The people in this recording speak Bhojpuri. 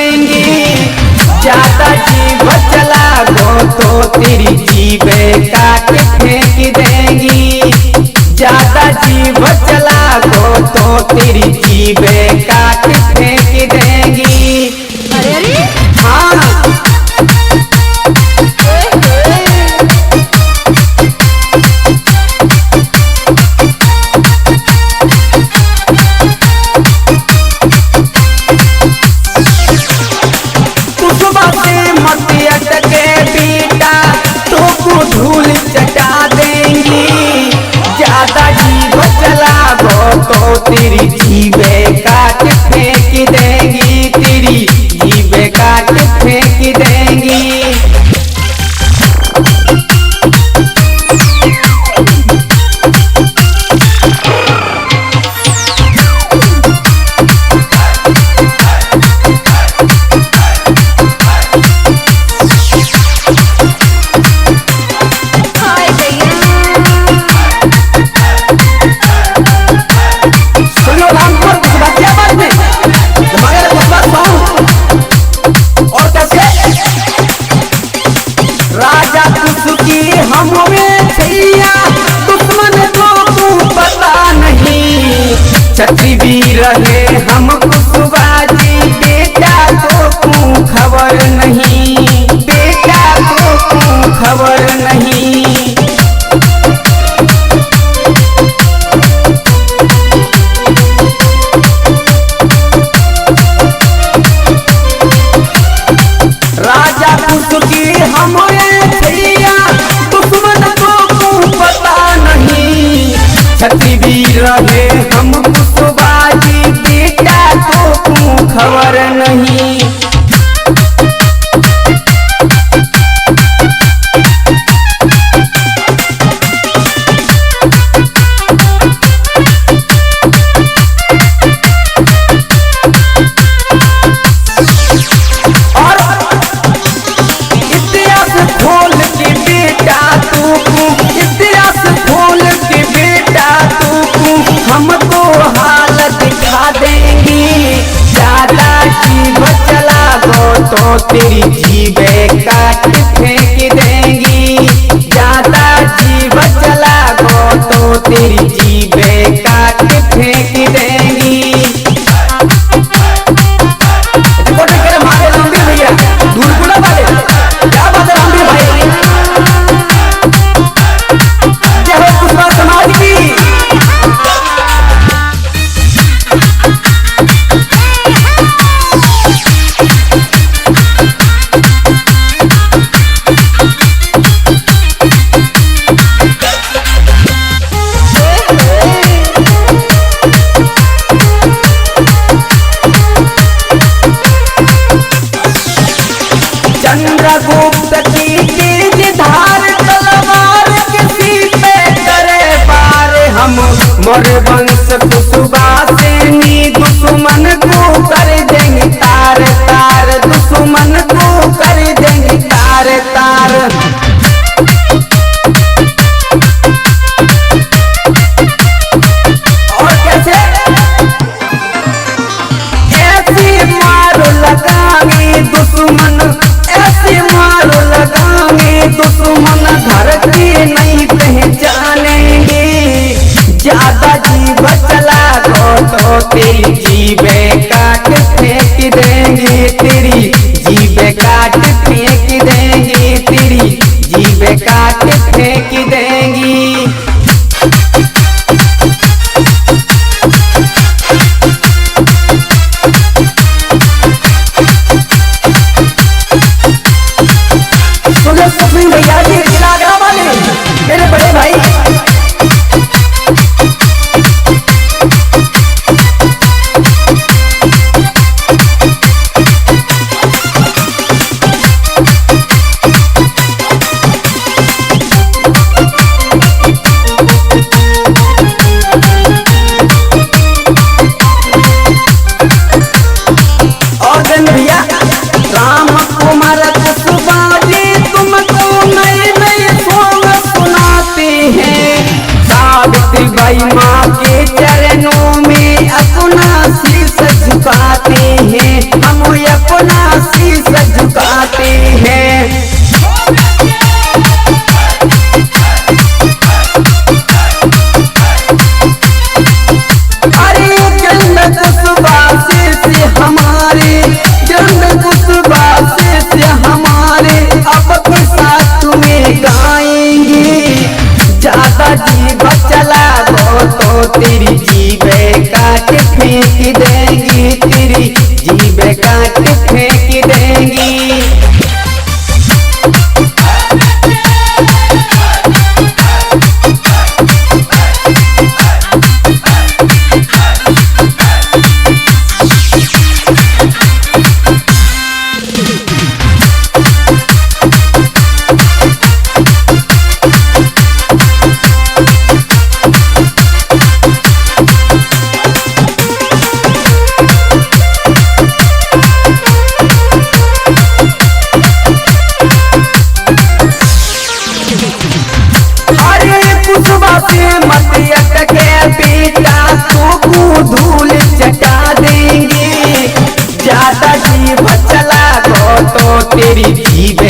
देंगी। ज्यादा जीभ चलाओ तो तेरी जीभे काट फेंक देंगी। ज्यादा जीभ चलाओ तो तेरी जीभे काट फेंक देंगी। अरे अरे हाँ धूल चटा देंगी। ज्यादा जीभ चलाओ तो तेरी जीभे काट फेंक देंगी। तेरी जीभे काट फेंक देंगी। राजा कुसुकी हमें छैया दुश्मन को तू पता नहीं। छत्री भी रहे हम कुसुबाजी बेटा तो तू खबर नहीं। बेटा तो तू खबर नहीं। राजा कुसुकी हमें छैया दुश्मन को तू पता नहीं। छत्री भी रहे हम कुसुबाजी बेटा तो तू खबर नहीं। हमको हालत दिखा देंगी। ज्यादा जीभ चलाओ तो तेरी जीभे काट फेंक देंगी। ज्यादा जीभ चलाओ तो तेरी जीभे काट फेंक देंगी। भैया दूरपुरा वाले क्या बात है रामवीर भाई। जय हो कुशवाहा समाज की। चंद्रगुप्त की तेज धार तलवार किसी पे करे पार। हम मोर वंश कुसुबा सेनी दुश्मन को कर देंगे तार तार। दुश्मन को कर देंगे तार तार। और कैसे ऐसी मारो लगाएंगे दुश्मन। ऐसी मारो लगाएंगे दुश्मन घर के नहीं पहचानेंगे। ज्यादा जीभ चलाओ तो तेरी जीभे काट फेंक देंगे। तेरी जीभे काट फेंक देंगे। तेरी जीभे काट फेंक देंगी। भैया जी जिला आगरा वाले मेरे बड़े भाई। हैं। तेरी जीभ